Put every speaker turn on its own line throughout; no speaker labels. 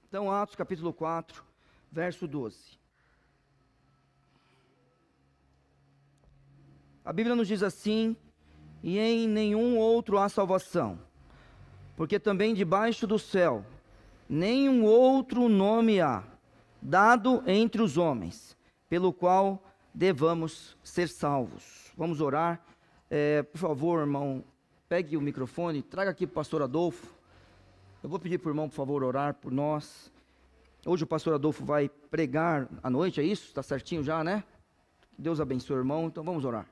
Então, Atos capítulo 4, verso 12. A Bíblia nos diz assim: e em nenhum outro há salvação, porque também debaixo do céu nenhum outro nome há, dado entre os homens, pelo qual devamos ser salvos. Vamos orar. Por favor, irmão, pegue o microfone, traga aqui para o pastor Adolfo. Eu vou pedir para o irmão, por favor, orar por nós. Hoje o pastor Adolfo vai pregar à noite, é isso? Está certinho já, né? Deus abençoe o irmão, então vamos orar.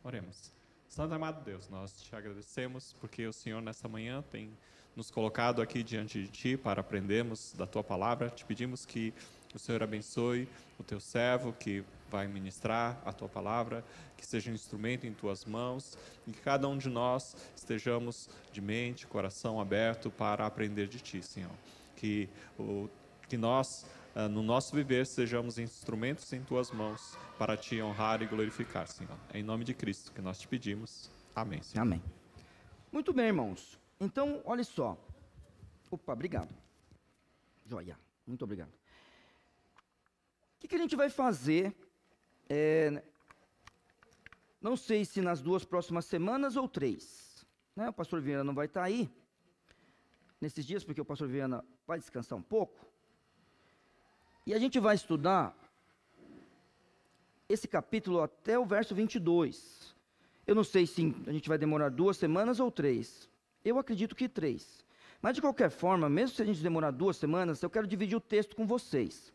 Oremos. Santo amado Deus, nós te agradecemos porque o Senhor nessa manhã tem nos colocado aqui diante de Ti para aprendermos da Tua palavra. Te pedimos que o Senhor abençoe o Teu servo que vai ministrar a Tua palavra, que seja um instrumento em Tuas mãos e que cada um de nós estejamos de mente, coração aberto para aprender de Ti, Senhor. Que nós, no nosso viver, sejamos instrumentos em Tuas mãos para Te honrar e glorificar, Senhor. É em nome de Cristo que nós te pedimos. Amém, Senhor.
Amém. Muito bem, irmãos. Então, olha só. Opa, obrigado. Joia, muito obrigado. O que a gente vai fazer? Não sei se nas 2 próximas semanas ou 3. Né? O pastor Viana não vai estar aí nesses dias, porque o pastor Viana vai descansar um pouco. E a gente vai estudar esse capítulo até o verso 22. Eu não sei se a gente vai demorar 2 semanas ou 3. Eu acredito que 3. Mas de qualquer forma, mesmo se a gente demorar 2 semanas, eu quero dividir o texto com vocês.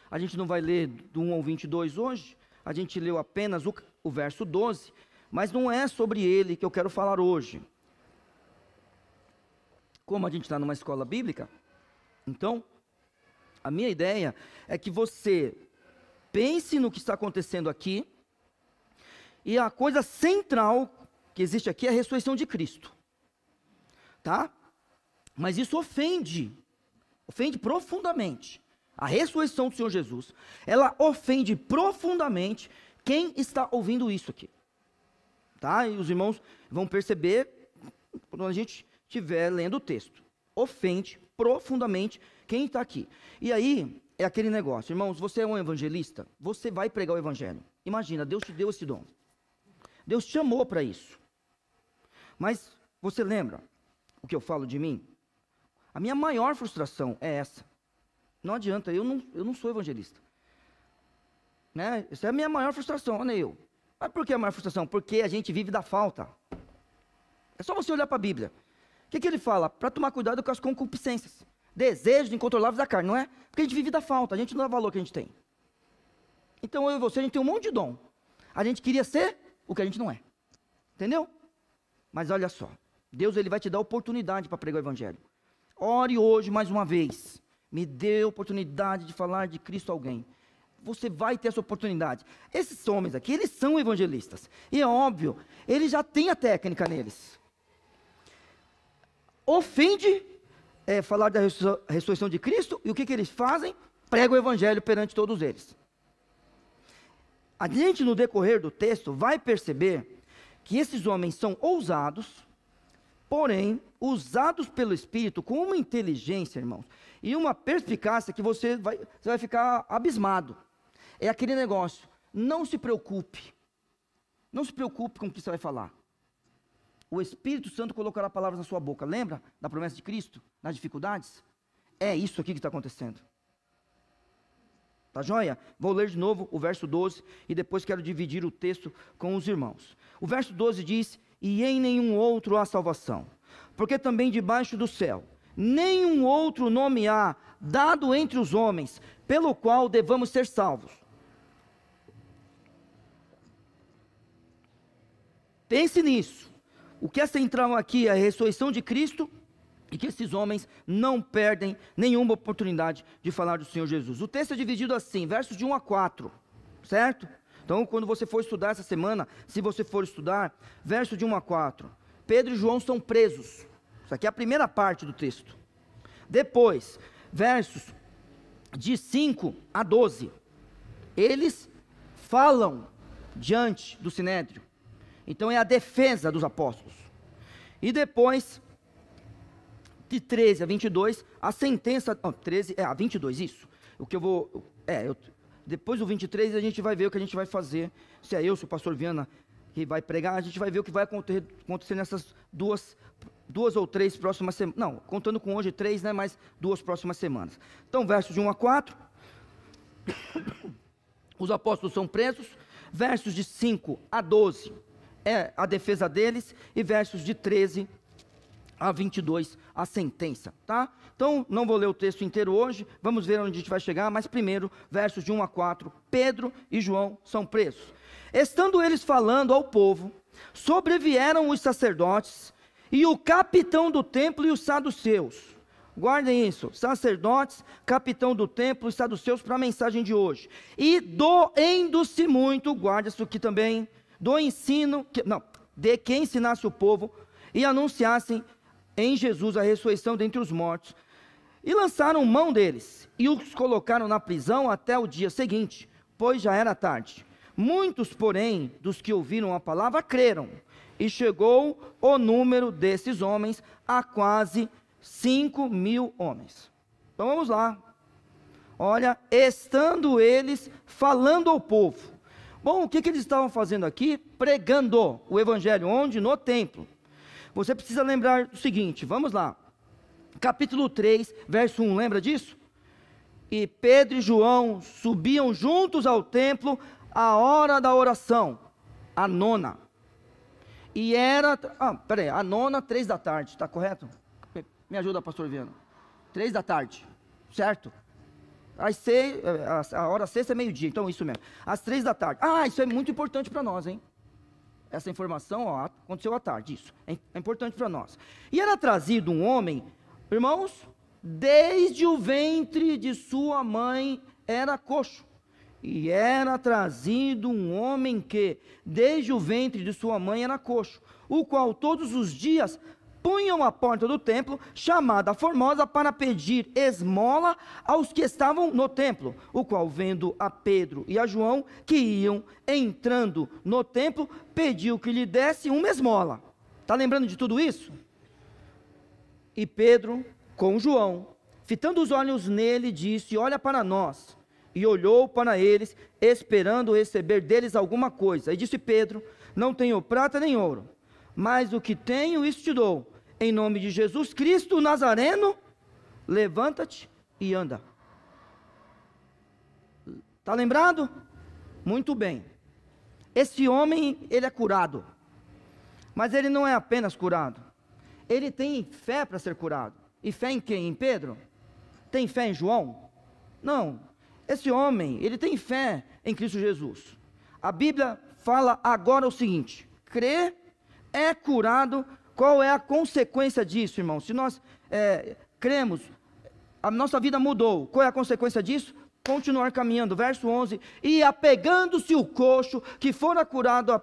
A gente não vai ler do 1 ao 22 hoje, a gente leu apenas o verso 12, mas não é sobre ele que eu quero falar hoje. Como a gente está numa escola bíblica, então, a minha ideia é que você pense no que está acontecendo aqui, e a coisa central que existe aqui é a ressurreição de Cristo, tá? Mas isso ofende profundamente. A ressurreição do Senhor Jesus, ela ofende profundamente quem está ouvindo isso aqui, tá? E os irmãos vão perceber quando a gente estiver lendo o texto. Ofende profundamente quem está aqui. E aí, é aquele negócio, irmãos, você é um evangelista, você vai pregar o evangelho. Imagina, Deus te deu esse dom. Deus te chamou para isso. Mas, você lembra o que eu falo de mim? A minha maior frustração é essa. Não adianta, eu não sou evangelista. Né? Essa é a minha maior frustração, olha eu. Mas por que a maior frustração? Porque a gente vive da falta. É só você olhar para a Bíblia. O que ele fala? Para tomar cuidado com as concupiscências. Desejos incontroláveis da carne, não é? Porque a gente vive da falta, a gente não dá valor que a gente tem. Então eu e você, a gente tem um monte de dom. A gente queria ser o que a gente não é. Entendeu? Mas olha só, Deus ele vai te dar oportunidade para pregar o evangelho. Ore hoje mais uma vez. Me dê oportunidade de falar de Cristo a alguém. Você vai ter essa oportunidade. Esses homens aqui, eles são evangelistas. E é óbvio, eles já têm a técnica neles. Ofende falar da ressurreição de Cristo, e o que eles fazem? Pregam o evangelho perante todos eles. A gente, no decorrer do texto, vai perceber que esses homens são ousados, porém, usados pelo Espírito com uma inteligência, irmãos, e uma perspicácia que você vai ficar abismado. É aquele negócio, não se preocupe com o que você vai falar. O Espírito Santo colocará palavras na sua boca. Lembra da promessa de Cristo, nas dificuldades? É isso aqui que está acontecendo. Tá joia? Vou ler de novo o verso 12 e depois quero dividir o texto com os irmãos. O verso 12 diz: e em nenhum outro há salvação, porque também debaixo do céu nenhum outro nome há dado entre os homens, pelo qual devamos ser salvos. Pense nisso. O que é central aqui é a ressurreição de Cristo, e que esses homens não perdem nenhuma oportunidade de falar do Senhor Jesus. O texto é dividido assim, versos de 1 a 4, certo? Então, quando você for estudar essa semana, se você for estudar, verso de 1 a 4, Pedro e João são presos. Isso aqui é a primeira parte do texto. Depois, versos de 5 a 12, eles falam diante do Sinédrio. Então é a defesa dos apóstolos. E depois, de 13 a 22, a sentença... Não, 13 a 22, isso. O que eu vou... depois do 23 a gente vai ver o que a gente vai fazer. Se é eu, se o pastor Viana que vai pregar, a gente vai ver o que vai acontecer nessas duas ou três próximas semanas. Não, contando com hoje 3, né, mas 2 próximas semanas. Então, versos de 1 a 4. Os apóstolos são presos. Versos de 5 a 12 é a defesa deles. E versos de 13 a 22, a sentença, tá? Então, não vou ler o texto inteiro hoje, vamos ver onde a gente vai chegar, mas primeiro, versos de 1 a 4, Pedro e João são presos. Estando eles falando ao povo, sobrevieram os sacerdotes e o capitão do templo e os saduceus. Guardem isso, sacerdotes, capitão do templo e saduceus para a mensagem de hoje. E doendo-se muito, guarda isso aqui também, de que ensinasse o povo e anunciassem em Jesus a ressurreição dentre os mortos, e lançaram mão deles, e os colocaram na prisão até o dia seguinte, pois já era tarde. Muitos, porém, dos que ouviram a palavra, creram, e chegou o número desses homens a quase 5.000 homens. Então vamos lá. Olha, estando eles falando ao povo. Bom, o que eles estavam fazendo aqui? Pregando o evangelho, onde? No templo. Você precisa lembrar do seguinte, vamos lá, capítulo 3, verso 1, lembra disso? E Pedro e João subiam juntos ao templo à hora da oração, a nona, e era, a nona, 3 da tarde, está correto? Me ajuda, pastor Viana, 3 da tarde, certo? A hora sexta é meio-dia, então isso mesmo, às 3 da tarde, isso é muito importante para nós, hein? Essa informação, aconteceu à tarde, isso, é importante para nós. E era trazido um homem, irmãos, desde o ventre de sua mãe era coxo. E era trazido um homem que, desde o ventre de sua mãe era coxo, o qual todos os dias punham à porta do templo, chamada Formosa, para pedir esmola aos que estavam no templo, o qual, vendo a Pedro e a João, que iam entrando no templo, pediu que lhe desse uma esmola. Está lembrando de tudo isso? E Pedro, com João, fitando os olhos nele, disse, olha para nós. E olhou para eles, esperando receber deles alguma coisa. E disse Pedro, não tenho prata nem ouro, mas o que tenho, isso te dou. Em nome de Jesus Cristo Nazareno, levanta-te e anda. Está lembrado? Muito bem. Esse homem, ele é curado. Mas ele não é apenas curado. Ele tem fé para ser curado. E fé em quem? Em Pedro? Tem fé em João? Não. Esse homem, ele tem fé em Cristo Jesus. A Bíblia fala agora o seguinte, crê, é curado. Qual é a consequência disso, irmão? Se nós cremos, a nossa vida mudou. Qual é a consequência disso? Continuar caminhando. Verso 11. E apegando-se o coxo que fora curado,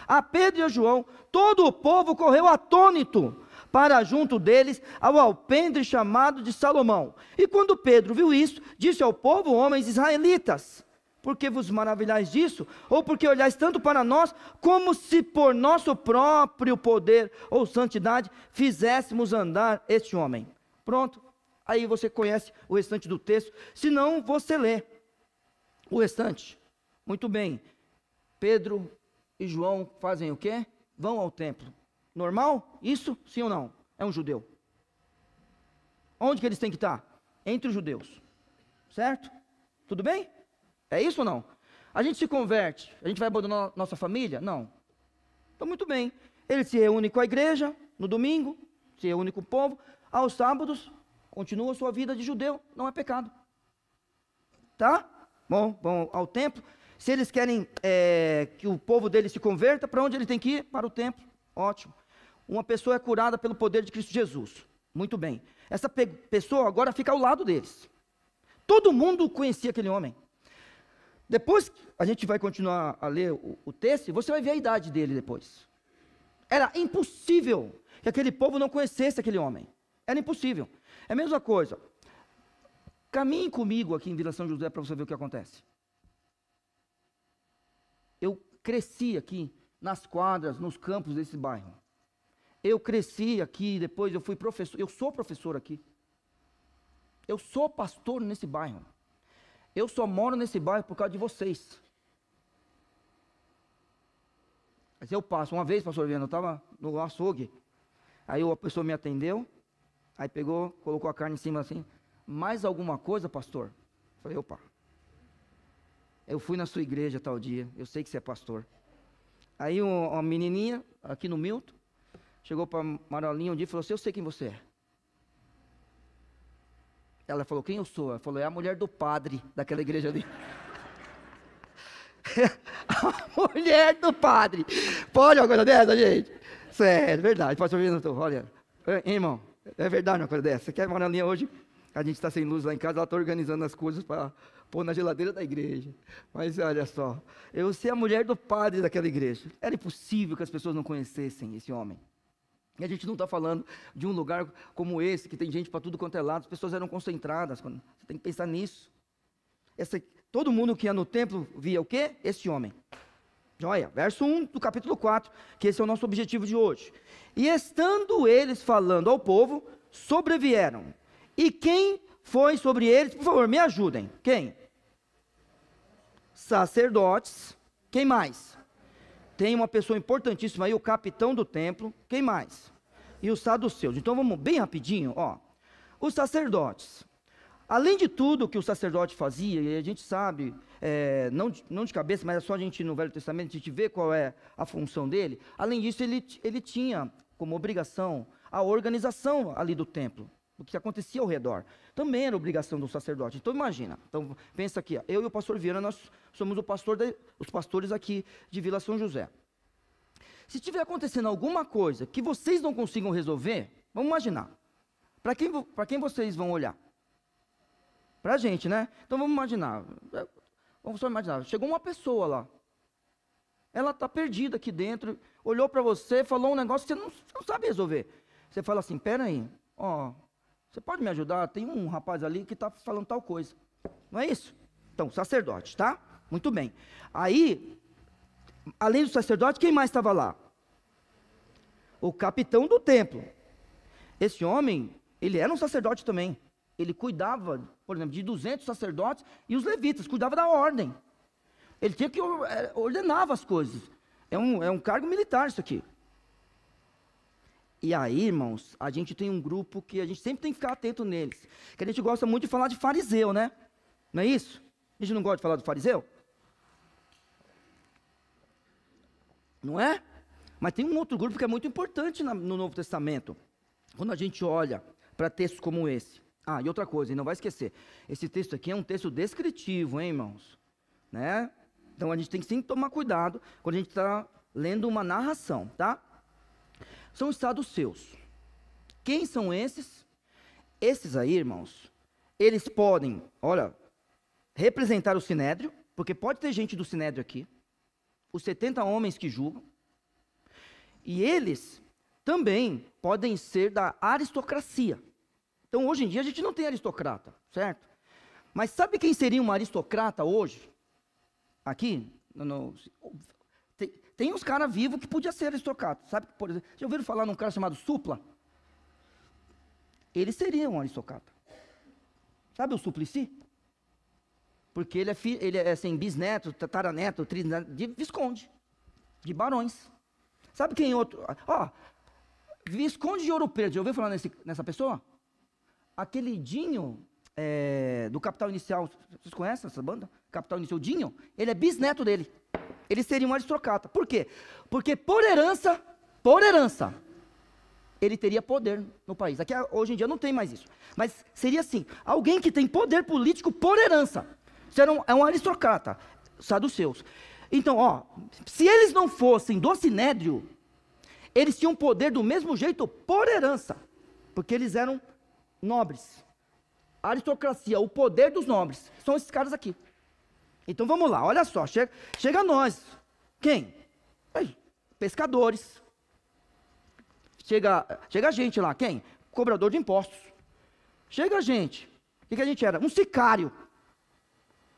a Pedro e a João, todo o povo correu atônito para junto deles ao alpendre chamado de Salomão. E quando Pedro viu isso, disse ao povo, homens israelitas, por que vos maravilhais disso? Ou porque olhais tanto para nós, como se por nosso próprio poder ou santidade fizéssemos andar este homem? Pronto, aí você conhece o restante do texto, se não você lê o restante. Muito bem, Pedro e João fazem o quê? Vão ao templo. Normal? Isso? Sim ou não? É um judeu. Onde que eles têm que estar? Entre os judeus. Certo? Tudo bem? É isso ou não? A gente se converte, a gente vai abandonar nossa família? Não. Então, muito bem. Ele se reúne com a igreja no domingo, se reúne com o povo. Aos sábados, continua a sua vida de judeu, não é pecado. Tá? Bom, vão ao templo. Se eles querem que o povo deles se converta, para onde ele tem que ir? Para o templo. Ótimo. Uma pessoa é curada pelo poder de Cristo Jesus. Muito bem. Essa pessoa agora fica ao lado deles. Todo mundo conhecia aquele homem. Depois, a gente vai continuar a ler o texto, e você vai ver a idade dele depois. Era impossível que aquele povo não conhecesse aquele homem. Era impossível. É a mesma coisa. Caminhe comigo aqui em Vila São José para você ver o que acontece. Eu cresci aqui nas quadras, nos campos desse bairro. Eu cresci aqui, depois eu fui professor, eu sou professor aqui. Eu sou pastor nesse bairro. Eu só moro nesse bairro por causa de vocês. Mas eu passo, uma vez, pastor Viana, eu estava no açougue, aí a pessoa me atendeu, aí pegou, colocou a carne em cima assim, mais alguma coisa, pastor? Eu falei, opa, eu fui na sua igreja tal dia, eu sei que você é pastor. Aí uma menininha, aqui no Milton, chegou para Marolinha um dia e falou assim, eu sei quem você é. Ela falou, quem eu sou? Ela falou, é a mulher do padre daquela igreja ali. A mulher do padre. Pode uma coisa dessa, gente? Sério, verdade. Pastor Vitor, olha, irmão, é verdade uma coisa dessa. Você quer morar ali hoje? A gente está sem luz lá em casa, ela está organizando as coisas para pôr na geladeira da igreja. Mas olha só, eu sei a mulher do padre daquela igreja. Era impossível que as pessoas não conhecessem esse homem. E a gente não está falando de um lugar como esse, que tem gente para tudo quanto é lado, as pessoas eram concentradas. Você tem que pensar nisso. Todo mundo que ia no templo via o quê? Esse homem. Olha, verso 1 do capítulo 4, que esse é o nosso objetivo de hoje. E estando eles falando ao povo, sobrevieram. E quem foi sobre eles? Por favor, me ajudem. Quem? Sacerdotes. Quem mais? Tem uma pessoa importantíssima aí, o capitão do templo. Quem mais? E os saduceus. Então vamos bem rapidinho, ó. Os sacerdotes. Além de tudo que o sacerdote fazia, e a gente sabe, não de cabeça, mas é só a gente no Velho Testamento, a gente vê qual é a função dele. Além disso, ele tinha como obrigação a organização ali do templo, o que acontecia ao redor. Também era obrigação do sacerdote. Então imagina, então, pensa aqui, ó, eu e o pastor Viana, nós somos os pastores aqui de Vila São José. Se estiver acontecendo alguma coisa que vocês não consigam resolver, vamos imaginar, para quem vocês vão olhar? Para a gente, né? Então vamos imaginar. Vamos só imaginar. Chegou uma pessoa lá. Ela está perdida aqui dentro. Olhou para você, falou um negócio que você não sabe resolver. Você fala assim, pera aí. Ó, você pode me ajudar? Tem um rapaz ali que está falando tal coisa. Não é isso? Então, sacerdote, tá? Muito bem. Aí, além do sacerdote, quem mais estava lá? O capitão do templo. Esse homem, ele era um sacerdote também. Ele cuidava, por exemplo, de 200 sacerdotes e os levitas, cuidava da ordem. Ele tinha que ordenava as coisas. É um cargo militar isso aqui. E aí, irmãos, a gente tem um grupo que a gente sempre tem que ficar atento neles. Que a gente gosta muito de falar de fariseu, né? Não é isso? A gente não gosta de falar do fariseu? Não é? Mas tem um outro grupo que é muito importante no Novo Testamento. Quando a gente olha para textos como esse. Ah, e outra coisa, e não vai esquecer, esse texto aqui é um texto descritivo, hein, irmãos? Né? Então a gente tem que sempre tomar cuidado quando a gente está lendo uma narração, tá? São os saduceus. Quem são esses? Esses aí, irmãos, eles podem, olha, representar o Sinédrio, porque pode ter gente do Sinédrio aqui, os 70 homens que julgam, e eles também podem ser da aristocracia. Então, hoje em dia, a gente não tem aristocrata, certo? Mas sabe quem seria um aristocrata hoje? Aqui, tem uns caras vivos que podiam ser aristocrata. Sabe, por exemplo, já ouviram falar num cara chamado Supla? Ele seria um aristocrata. Sabe o Suplicy? Porque ele é assim, bisneto, tataraneto, trisneto, de visconde, de barões. Sabe quem outro? Ó, Visconde de Ouro Preto, já ouviu falar nessa pessoa? Aquele Dinho, do Capital Inicial, vocês conhecem essa banda? Capital Inicial, Dinho, ele é bisneto dele. Ele seria um aristocrata. Por quê? Porque por herança, ele teria poder no país. Aqui hoje em dia não tem mais isso. Mas seria assim, alguém que tem poder político por herança. Isso é um aristocrata, saduceus. Então, ó, se eles não fossem do Sinédrio, eles tinham poder do mesmo jeito por herança. Porque eles eram nobres. A aristocracia, o poder dos nobres, são esses caras aqui. Então vamos lá, olha só, chega a nós. Quem? Pescadores. Chega a gente lá, quem? Cobrador de impostos. Chega a gente. O que a gente era? Um sicário.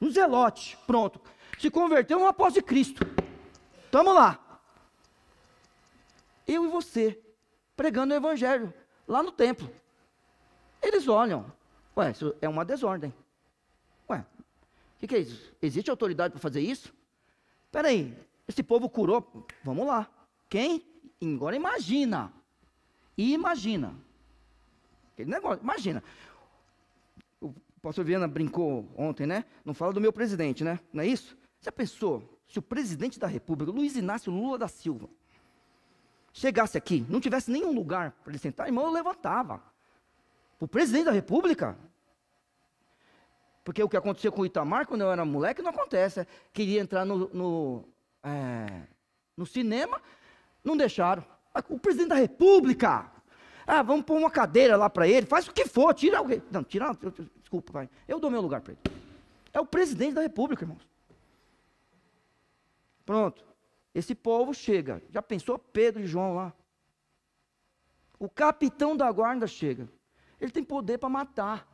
Um zelote. Pronto. Se converteu um apóstolo de Cristo. Tamo lá. Eu e você. pregando o evangelho, lá no templo. Eles olham, ué, isso é uma desordem. Ué, o que é isso? Existe autoridade para fazer isso? Espera aí, esse povo curou, vamos lá. Quem? Agora imagina. Aquele negócio, imagina. O pastor Viana brincou ontem, né? Não fala do meu presidente, né? Não é isso? Já pensou, se o presidente da República, Luiz Inácio Lula da Silva, chegasse aqui, não tivesse nenhum lugar para ele sentar, irmão, eu levantava. O presidente da República? Porque o que aconteceu com o Itamar, quando eu era moleque, não acontece. Queria entrar no cinema, não deixaram. O presidente da República, vamos pôr uma cadeira lá para ele, faz o que for, tira alguém. Não, desculpa, pai, eu dou meu lugar para ele. É o presidente da República, irmãos. Pronto, esse povo chega, já pensou Pedro e João lá? O capitão da guarda chega, ele tem poder para matar.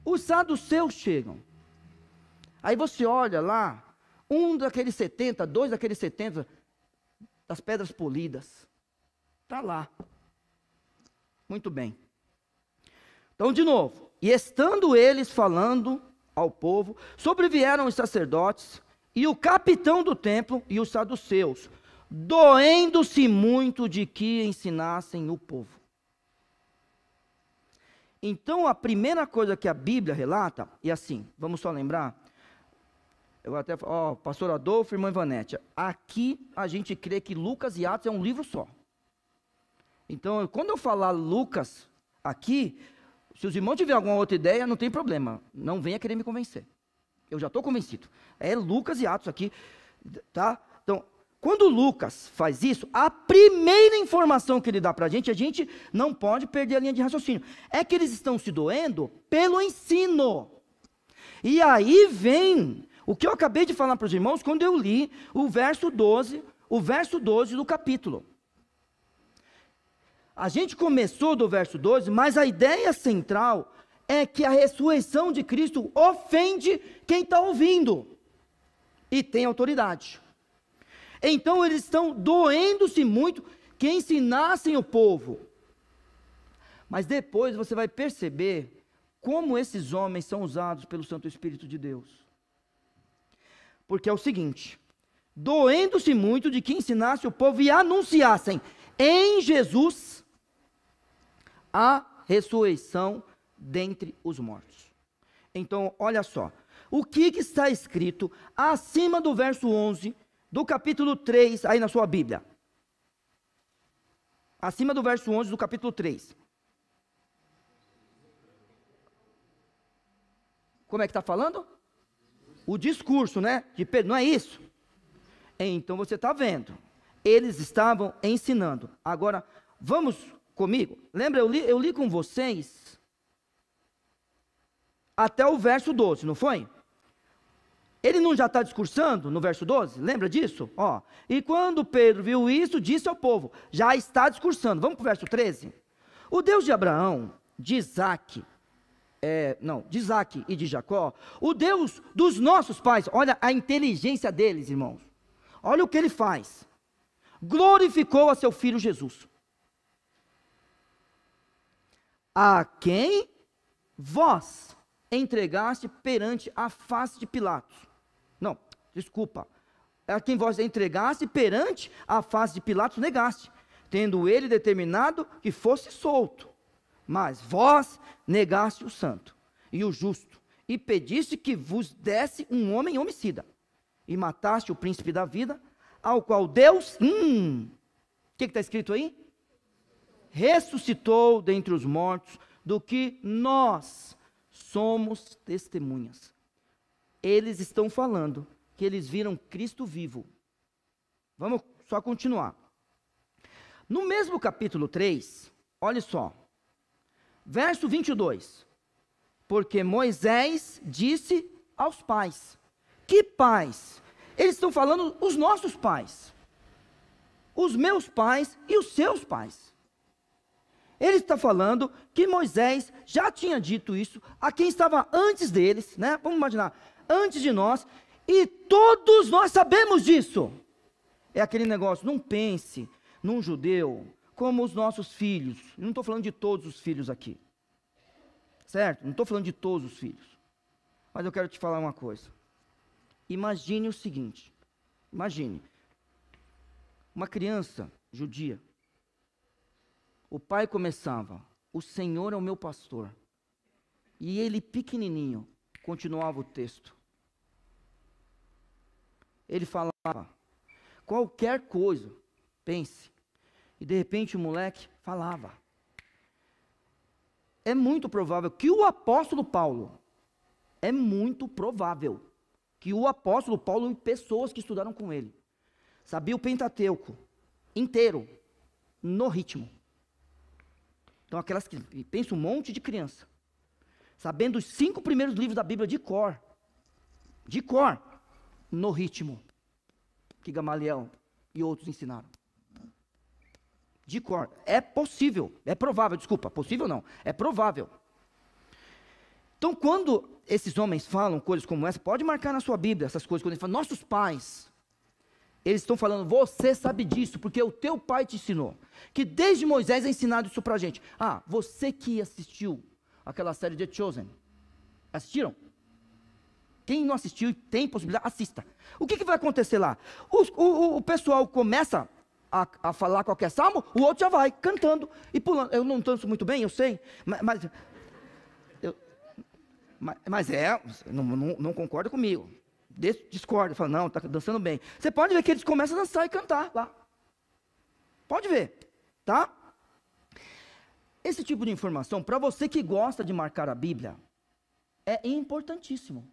Os saduceus chegam, aí você olha lá, um daqueles 70, dois daqueles 70, das pedras polidas, está lá. Muito bem. Então, de novo, e estando eles falando ao povo, sobrevieram os sacerdotes e o capitão do templo e os saduceus, doendo-se muito de que ensinassem o povo. Então, a primeira coisa que a Bíblia relata, e assim, vamos só lembrar, eu vou até falar, pastor Adolfo e irmã Ivanete, aqui a gente crê que Lucas e Atos é um livro só. Então, quando eu falar Lucas aqui, se os irmãos tiverem alguma outra ideia, não tem problema, não venha querer me convencer. Eu já estou convencido. É Lucas e Atos aqui, tá? Então, quando Lucas faz isso, a primeira informação que ele dá para a gente não pode perder a linha de raciocínio. É que eles estão se doendo pelo ensino. E aí vem o que eu acabei de falar para os irmãos quando eu li o verso 12 do capítulo. A gente começou do verso 12, mas a ideia central é que a ressurreição de Cristo ofende quem está ouvindo e tem autoridade. Então eles estão doendo-se muito que ensinassem o povo. Mas depois você vai perceber como esses homens são usados pelo Santo Espírito de Deus. Porque é o seguinte, doendo-se muito de que ensinasse o povo e anunciassem em Jesus a ressurreição dentre os mortos. Então, olha só, o que está escrito acima do verso 11 do capítulo 3, aí na sua Bíblia. Acima do verso 11 do capítulo 3. Como é que está falando? O discurso, né? De Pedro, não é isso? Então você está vendo. Eles estavam ensinando. Agora, vamos comigo. Lembra, eu li com vocês até o verso 12, não foi? Ele não já está discursando no verso 12? Lembra disso? E quando Pedro viu isso, disse ao povo, já está discursando. Vamos para o verso 13? O Deus de Abraão, de Isaac e de Jacó, o Deus dos nossos pais, olha a inteligência deles, irmãos. Olha o que ele faz. Glorificou a seu filho Jesus, a quem vós entregaste perante a face de Pilatos. Não, desculpa. A quem vós entregaste perante a face de Pilatos negaste, tendo ele determinado que fosse solto. Mas vós negaste o santo e o justo, e pediste que vos desse um homem homicida, e mataste o príncipe da vida, ao qual Deus, o que está escrito aí? Ressuscitou dentre os mortos, do que nós somos testemunhas. Eles estão falando que eles viram Cristo vivo. Vamos só continuar. No mesmo capítulo 3, olha só, verso 22. Porque Moisés disse aos pais. Que pais? Eles estão falando os nossos pais. Os meus pais e os seus pais. Ele está falando que Moisés já tinha dito isso a quem estava antes deles, né? Vamos imaginar, antes de nós, e todos nós sabemos disso. É aquele negócio, não pense num judeu como os nossos filhos. Eu não estou falando de todos os filhos aqui. Certo? Não estou falando de todos os filhos. Mas eu quero te falar uma coisa. Imagine o seguinte. Imagine. Uma criança judia. O pai começava, o Senhor é o meu pastor. E ele pequenininho, continuava o texto. Ele falava qualquer coisa, pense. E de repente o moleque falava. É muito provável que o apóstolo Paulo, é muito provável que o apóstolo Paulo e pessoas que estudaram com ele, sabia o Pentateuco inteiro, no ritmo. Então aquelas que, pensa um monte de criança, sabendo os 5 primeiros livros da Bíblia de cor, no ritmo, que Gamaliel e outros ensinaram. De cor. É possível, é provável, desculpa, possível não, é provável. Então quando esses homens falam coisas como essa, pode marcar na sua Bíblia essas coisas, quando eles falam, nossos pais, eles estão falando, você sabe disso, porque o teu pai te ensinou, que desde Moisés é ensinado isso pra gente. Ah, você que assistiu aquela série The Chosen, assistiram? Quem não assistiu e tem possibilidade, assista. O que vai acontecer lá? O pessoal começa a falar qualquer salmo, o outro já vai cantando e pulando. Eu não danço muito bem, eu sei, mas não concorda comigo. Discorda, fala, não, está dançando bem. Você pode ver que eles começam a dançar e cantar lá. Pode ver, tá? Esse tipo de informação, para você que gosta de marcar a Bíblia, é importantíssimo.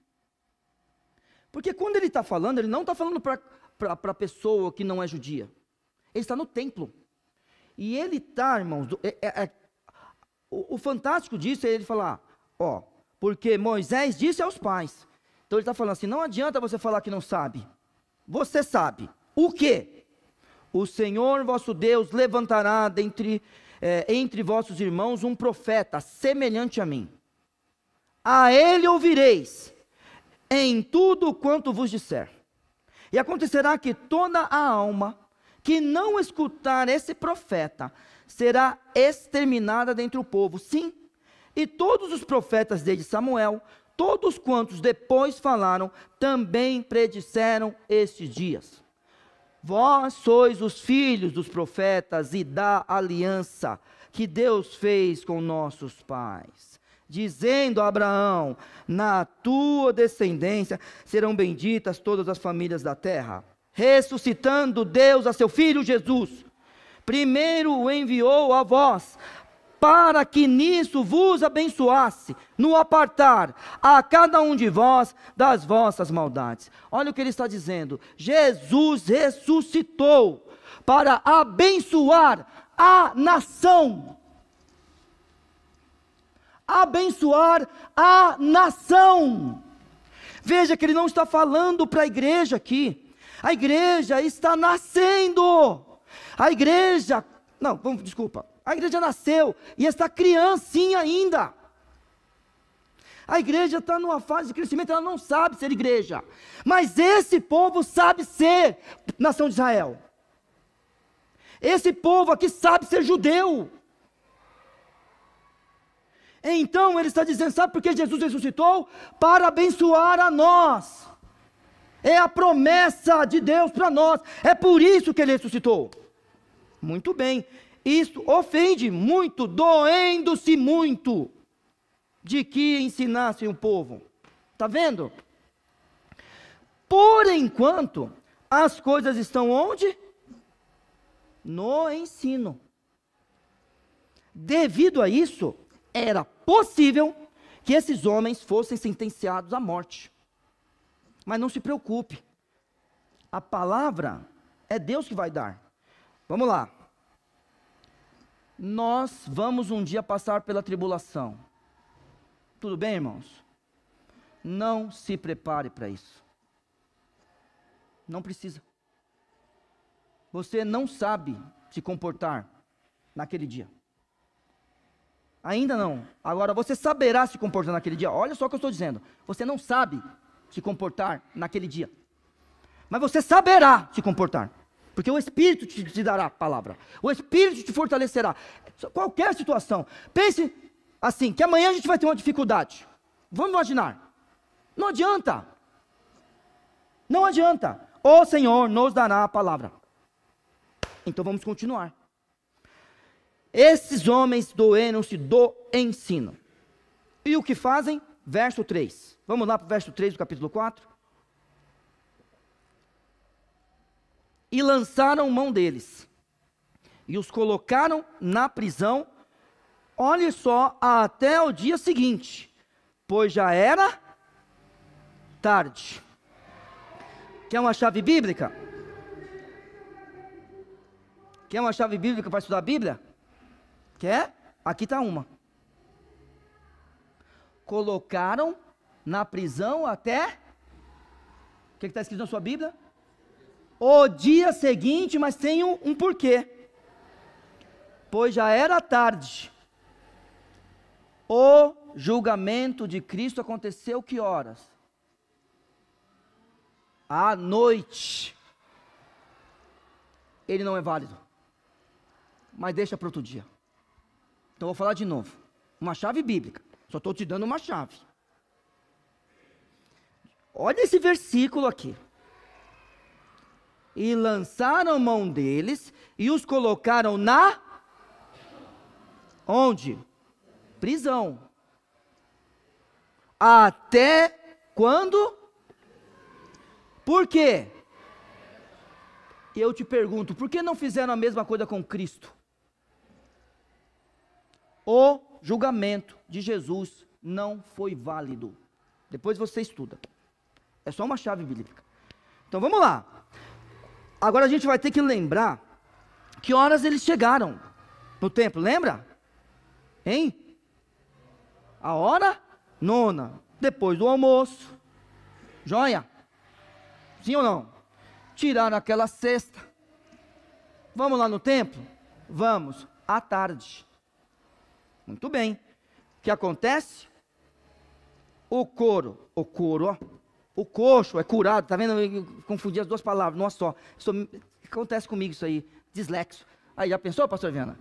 Porque quando ele está falando, ele não está falando para a pessoa que não é judia. Ele está no templo. E ele está, irmãos, o fantástico disso é ele falar, ó, porque Moisés disse aos pais. Então ele está falando assim, não adianta você falar que não sabe. Você sabe. O quê? O Senhor vosso Deus levantará entre vossos irmãos um profeta semelhante a mim. A ele ouvireis em tudo quanto vos disser. E acontecerá que toda a alma que não escutar esse profeta será exterminada dentre o povo. Sim, e todos os profetas desde Samuel, todos quantos depois falaram, também predisseram estes dias. Vós sois os filhos dos profetas e da aliança que Deus fez com nossos pais, dizendo a Abraão, na tua descendência serão benditas todas as famílias da terra. Ressuscitando Deus a seu Filho Jesus, primeiro o enviou a vós, para que nisso vos abençoasse, no apartar a cada um de vós das vossas maldades. Olha o que ele está dizendo, Jesus ressuscitou para abençoar a nação. Abençoar a nação. Veja que ele não está falando para a igreja aqui. A igreja está nascendo. A igreja nasceu e está criancinha ainda. A igreja está numa fase de crescimento, ela não sabe ser igreja. Mas esse povo sabe ser nação de Israel. Esse povo aqui sabe ser judeu. Então ele está dizendo, sabe por que Jesus ressuscitou? Para abençoar a nós. É a promessa de Deus para nós. É por isso que ele ressuscitou. Muito bem. Isso ofende muito, doendo-se muito, de que ensinassem o povo. Está vendo? Por enquanto, as coisas estão onde? No ensino. Devido a isso, era possível que esses homens fossem sentenciados à morte. Mas não se preocupe, a palavra é Deus que vai dar. Vamos lá. Nós vamos um dia passar pela tribulação. Tudo bem, irmãos? Não se prepare para isso. Não precisa. Você não sabe se comportar naquele dia. Ainda não. Agora você saberá se comportar naquele dia. Olha só o que eu estou dizendo. Você não sabe se comportar naquele dia. Mas você saberá se comportar. Porque o Espírito te dará a palavra. O Espírito te fortalecerá. Qualquer situação. Pense assim, que amanhã a gente vai ter uma dificuldade. Vamos imaginar. Não adianta. Não adianta. O Senhor nos dará a palavra. Então vamos continuar. Esses homens doeram-se do ensino. E o que fazem? Verso 3. Vamos lá para o verso 3 do capítulo 4. E lançaram mão deles, e os colocaram na prisão, olhe só, até o dia seguinte, pois já era tarde. Quer uma chave bíblica? Quer uma chave bíblica para estudar a Bíblia? Quer? Aqui está uma. Colocaram na prisão até... O que está escrito na sua Bíblia? O dia seguinte, mas tem um porquê. Pois já era tarde. O julgamento de Cristo aconteceu que horas? À noite. Ele não é válido. Mas deixa para outro dia. Então vou falar de novo. Uma chave bíblica. Só estou te dando uma chave. Olha esse versículo aqui. E lançaram mão deles e os colocaram na... Onde? Prisão. Até quando? Por quê? Eu te pergunto, por que não fizeram a mesma coisa com Cristo? O julgamento de Jesus não foi válido. Depois você estuda. É só uma chave bíblica. Então vamos lá. Agora a gente vai ter que lembrar que horas eles chegaram no templo, lembra? Hein? A hora 9, depois do almoço. Joia? Sim ou não? Tiraram aquela cesta. Vamos lá no templo? Vamos, à tarde. Muito bem. O que acontece? O coxo é curado, tá vendo? Eu confundi as duas palavras, numa só. Acontece comigo isso aí, dislexo. Aí, já pensou, pastor Viana?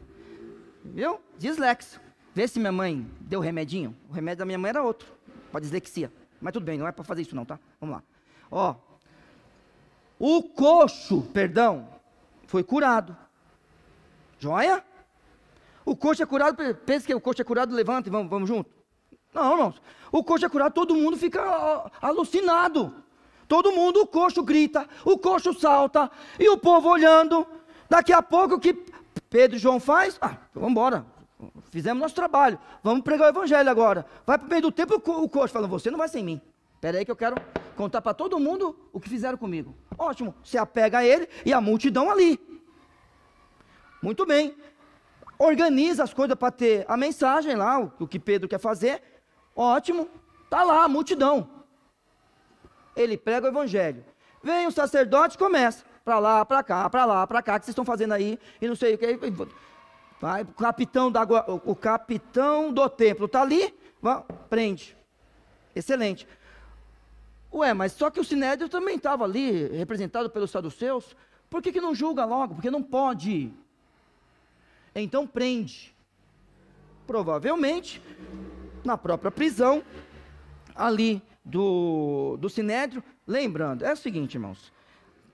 Viu? Dislexo. Vê se minha mãe deu remedinho. O remédio da minha mãe era outro, para dislexia. Mas tudo bem, não é para fazer isso não, tá? Vamos lá. Ó, o coxo, foi curado. Joia? O coxo é curado, pensa que o coxo é curado, levanta e vamos junto. Não, irmãos. O coxo é curado, todo mundo fica alucinado. Todo mundo, o coxo grita, o coxo salta, e o povo olhando. Daqui a pouco, o que Pedro e João faz? Vamos embora. Fizemos nosso trabalho. Vamos pregar o evangelho agora. Vai para o meio do tempo, o coxo fala, você não vai sem mim. Espera aí que eu quero contar para todo mundo o que fizeram comigo. Ótimo. Se apega a ele e a multidão ali. Muito bem. Organiza as coisas para ter a mensagem lá, o que Pedro quer fazer. Ótimo, está lá a multidão. Ele prega o evangelho. Vem o sacerdote e começa. Para lá, para cá, para lá, para cá, o que vocês estão fazendo aí? E não sei o que. Vai, o capitão do templo está ali, vai, prende. Excelente. Ué, mas só que o Sinédrio também estava ali, representado pelos saduceus. Por que não julga logo? Porque não pode. Então prende. Provavelmente, na própria prisão, ali do Sinédrio. Lembrando, é o seguinte, irmãos.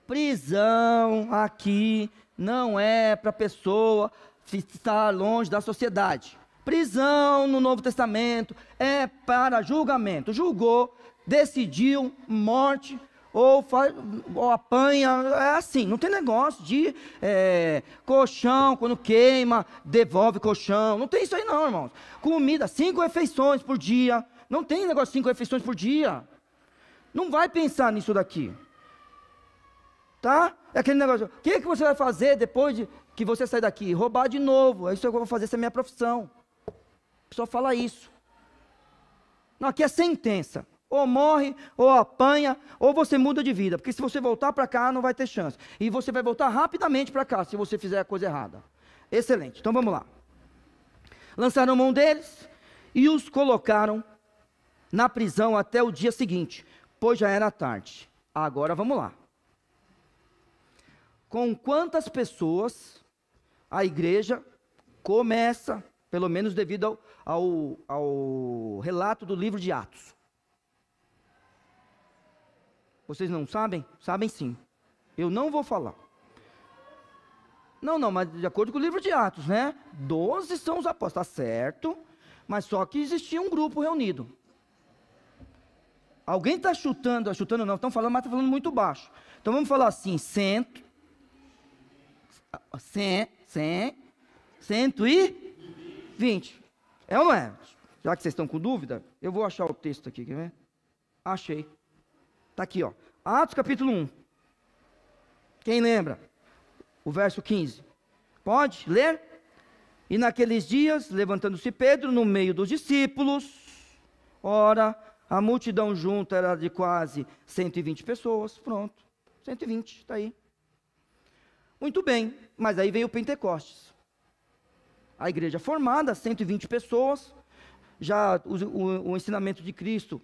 Prisão aqui não é para pessoa estar longe da sociedade. Prisão no Novo Testamento é para julgamento. Julgou, decidiu morte ou apanha, é assim, não tem negócio de colchão, quando queima, devolve colchão, não tem isso aí não, irmãos. Comida, 5 refeições por dia, não tem negócio de 5 refeições por dia. Não vai pensar nisso daqui. Tá? É aquele negócio, o que você vai fazer depois de que você sair daqui? Roubar de novo, é isso que eu vou fazer, essa é a minha profissão. A pessoa fala isso. Não, aqui é sentença. Ou morre, ou apanha, ou você muda de vida. Porque se você voltar para cá, não vai ter chance. E você vai voltar rapidamente para cá, se você fizer a coisa errada. Excelente, então vamos lá. Lançaram mão deles e os colocaram na prisão até o dia seguinte, pois já era tarde. Agora vamos lá. com quantas pessoas a igreja começa, pelo menos devido ao relato do livro de Atos? Vocês não sabem? Sabem sim. Eu não vou falar. Não, mas de acordo com o livro de Atos, né? 12 são os apóstolos, tá certo, mas só que existia um grupo reunido. Alguém está chutando não, estão falando, mas está falando muito baixo. Então vamos falar assim, 120. É ou não é? Já que vocês estão com dúvida, eu vou achar o texto aqui, quer ver? Achei. Está aqui, ó. Atos capítulo 1. Quem lembra? O verso 15. Pode ler? E naqueles dias, levantando-se Pedro no meio dos discípulos, ora, a multidão junta era de quase 120 pessoas. Pronto, 120, está aí. Muito bem, mas aí veio o Pentecostes. A igreja formada, 120 pessoas, já o ensinamento de Cristo,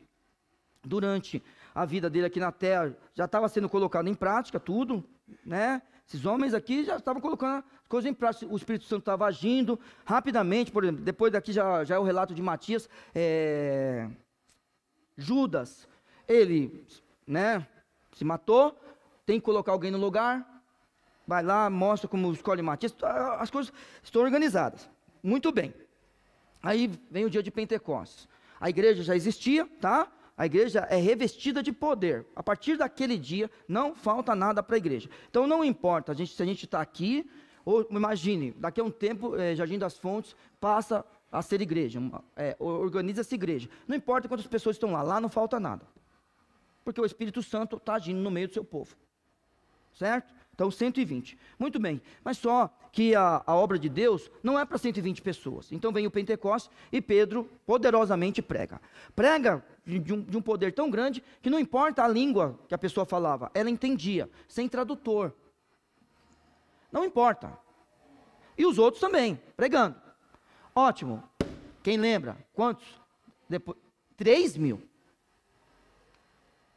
durante a vida dele aqui na terra, já estava sendo colocado em prática, tudo, né? Esses homens aqui já estavam colocando coisas em prática, o Espírito Santo estava agindo rapidamente, por exemplo, depois daqui já é o relato de Matias, Judas, ele, né, se matou, tem que colocar alguém no lugar, vai lá, mostra como escolhe Matias, as coisas estão organizadas, muito bem. Aí vem o dia de Pentecostes, a igreja já existia, tá? A igreja é revestida de poder. A partir daquele dia, não falta nada para a igreja. Então, não importa se a gente está aqui, ou imagine, daqui a um tempo, Jardim das Fontes passa a ser igreja, organiza-se igreja. Não importa quantas pessoas estão lá não falta nada. Porque o Espírito Santo está agindo no meio do seu povo. Certo? Então, 120. Muito bem. Mas só que a obra de Deus não é para 120 pessoas. Então, vem o Pentecostes e Pedro poderosamente prega. Prega de um poder tão grande que não importa a língua que a pessoa falava, ela entendia, sem tradutor. Não importa. E os outros também, pregando. Ótimo. Quem lembra? Quantos? 3.000.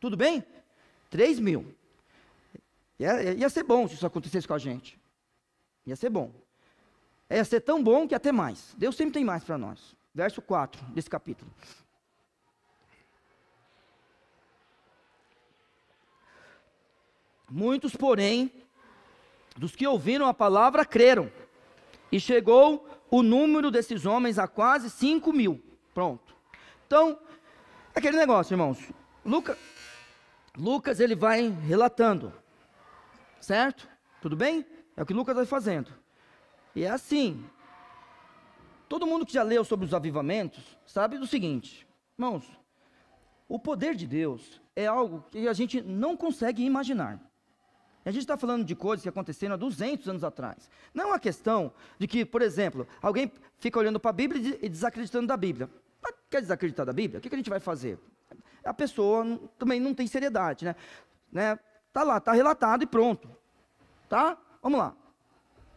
Tudo bem? 3.000. Ia ser bom se isso acontecesse com a gente. Ia ser bom. Ia ser tão bom que ia ter mais. Deus sempre tem mais para nós. Verso 4 desse capítulo. Muitos, porém, dos que ouviram a palavra, creram. E chegou o número desses homens a quase 5.000. Pronto. Então, aquele negócio, irmãos. Lucas, ele vai relatando. Certo? Tudo bem? É o que Lucas vai fazendo. E é assim. Todo mundo que já leu sobre os avivamentos, sabe do seguinte. Irmãos, o poder de Deus é algo que a gente não consegue imaginar. A gente está falando de coisas que aconteceram há 200 anos atrás. Não é uma questão de que, por exemplo, alguém fica olhando para a Bíblia e desacreditando da Bíblia. Mas quer desacreditar da Bíblia? O que a gente vai fazer? A pessoa também não tem seriedade, né? Está lá, está relatado e pronto. Tá? Vamos lá.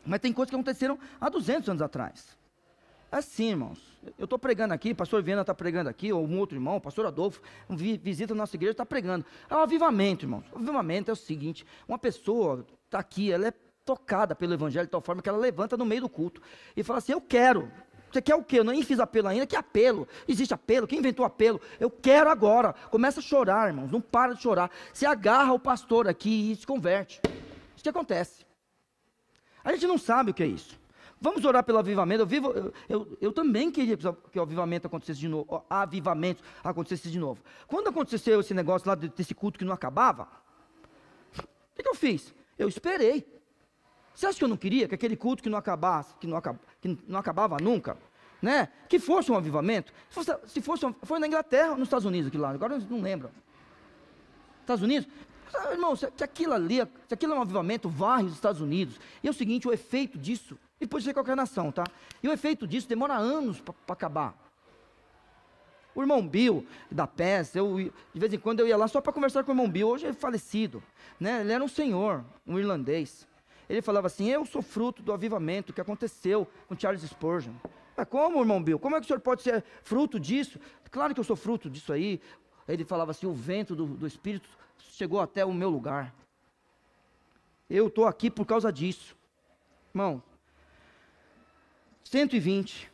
Mas tem coisas que aconteceram há 200 anos atrás. É assim, irmãos. Eu estou pregando aqui, o pastor Viana está pregando aqui, ou um outro irmão, o pastor Adolfo, visita a nossa igreja, está pregando. É um avivamento, irmãos. O avivamento é o seguinte, uma pessoa está aqui, ela é tocada pelo evangelho de tal forma que ela levanta no meio do culto e fala assim, eu quero. Você quer o quê? Eu nem fiz apelo ainda. Que apelo? Existe apelo? Quem inventou apelo? Eu quero agora. Começa a chorar, irmãos. Não para de chorar. Se agarra o pastor aqui e se converte. Isso que acontece. A gente não sabe o que é isso. Vamos orar pelo avivamento. Eu também queria que o avivamento acontecesse de novo. O avivamento acontecesse de novo. Quando aconteceu esse negócio lá desse culto que não acabava, o que eu fiz? Eu esperei. Você acha que eu não queria que aquele culto que não acabasse, que não acabava nunca, né? Que fosse um avivamento? Foi na Inglaterra ou nos Estados Unidos, aquilo lá, agora eu não lembro. Estados Unidos? Irmão, se aquilo é um avivamento, varre os Estados Unidos. E é o seguinte, o efeito disso, e pode ser qualquer nação, tá? E o efeito disso demora anos para acabar. O irmão Bill, da PES, de vez em quando eu ia lá só para conversar com o irmão Bill, hoje é falecido, né? Ele era um senhor, um irlandês. Ele falava assim, eu sou fruto do avivamento que aconteceu com Charles Spurgeon. Mas como, irmão Bill? Como é que o senhor pode ser fruto disso? Claro que eu sou fruto disso aí. Ele falava assim, o vento do Espírito chegou até o meu lugar. Eu estou aqui por causa disso. Irmão, 120,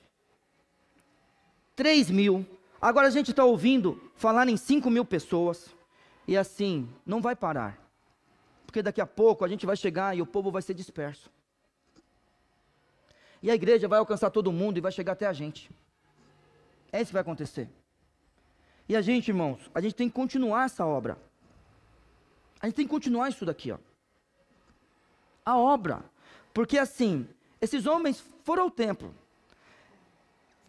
3.000, agora a gente está ouvindo falar em 5.000 pessoas, e assim, não vai parar, porque daqui a pouco a gente vai chegar e o povo vai ser disperso, e a igreja vai alcançar todo mundo e vai chegar até a gente, é isso que vai acontecer, e a gente, irmãos, a gente tem que continuar essa obra, a gente tem que continuar isso daqui, ó, a obra, porque assim, esses homens foram ao templo.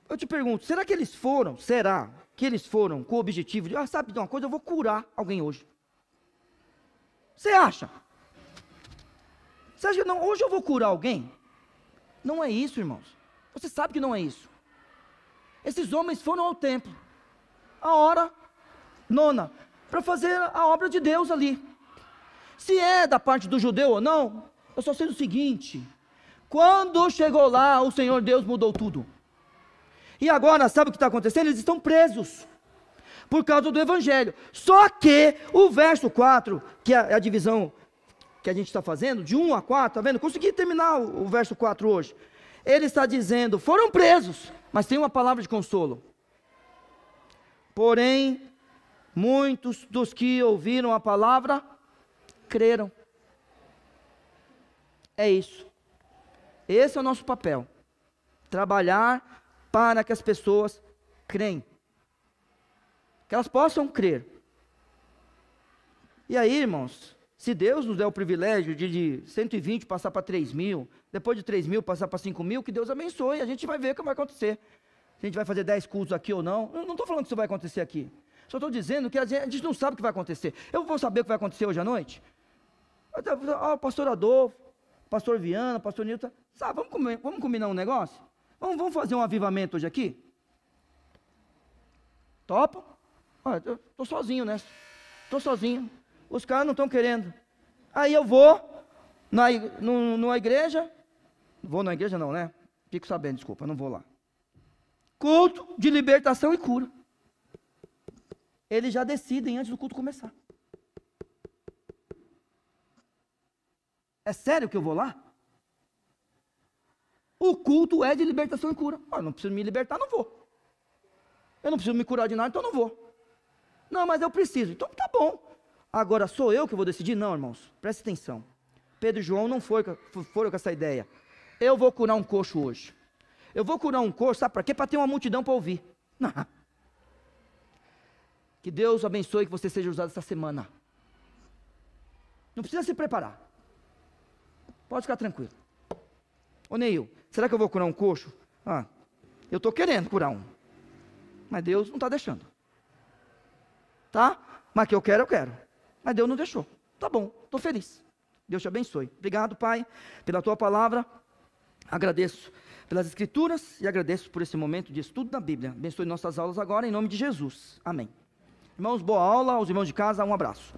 Eu te pergunto, será que eles foram com o objetivo de, sabe de uma coisa, eu vou curar alguém hoje? Você acha? Você acha que não, hoje eu vou curar alguém? Não é isso, irmãos. Você sabe que não é isso. Esses homens foram ao templo, a hora nona, para fazer a obra de Deus ali. Se é da parte do judeu ou não, eu só sei o seguinte: quando chegou lá, o Senhor Deus mudou tudo. E agora, sabe o que está acontecendo? Eles estão presos, por causa do Evangelho. Só que o verso 4, que é a divisão que a gente está fazendo, de 1 a 4, está vendo? Consegui terminar o verso 4 hoje. Ele está dizendo, foram presos, mas tem uma palavra de consolo. Porém, muitos dos que ouviram a palavra, creram. É isso. Esse é o nosso papel. Trabalhar para que as pessoas creem. Que elas possam crer. E aí, irmãos, se Deus nos der o privilégio de 120 passar para 3.000, depois de 3.000 passar para 5.000, que Deus abençoe, a gente vai ver o que vai acontecer. Se a gente vai fazer 10 cultos aqui ou não. Eu não estou falando que isso vai acontecer aqui. Só estou dizendo que a gente não sabe o que vai acontecer. Eu vou saber o que vai acontecer hoje à noite? O pastor Adolfo, pastor Viana, pastor Nilton, sabe, vamos combinar um negócio? Vamos fazer um avivamento hoje aqui? Topa? Olha, eu estou sozinho nessa. Estou sozinho. Os caras não estão querendo. Aí eu vou na igreja. Vou na igreja não, né? Fico sabendo, desculpa, não vou lá. Culto de libertação e cura. Eles já decidem antes do culto começar. É sério que eu vou lá? O culto é de libertação e cura. Eu não preciso me libertar, não vou. Eu não preciso me curar de nada, então não vou. Não, mas eu preciso. Então tá bom. Agora, sou eu que vou decidir? Não, irmãos. Preste atenção. Pedro e João não foram com essa ideia. Eu vou curar um coxo hoje. Eu vou curar um coxo, sabe para quê? Para ter uma multidão para ouvir. Não. Que Deus abençoe que você seja usado essa semana. Não precisa se preparar. Pode ficar tranquilo. Ô Neil, será que eu vou curar um coxo? Eu estou querendo curar um. Mas Deus não está deixando. Tá? Mas que eu quero. Mas Deus não deixou. Tá bom, estou feliz. Deus te abençoe. Obrigado, Pai, pela tua palavra. Agradeço pelas escrituras e agradeço por esse momento de estudo da Bíblia. Abençoe nossas aulas agora, em nome de Jesus. Amém. Irmãos, boa aula. Aos irmãos de casa, um abraço.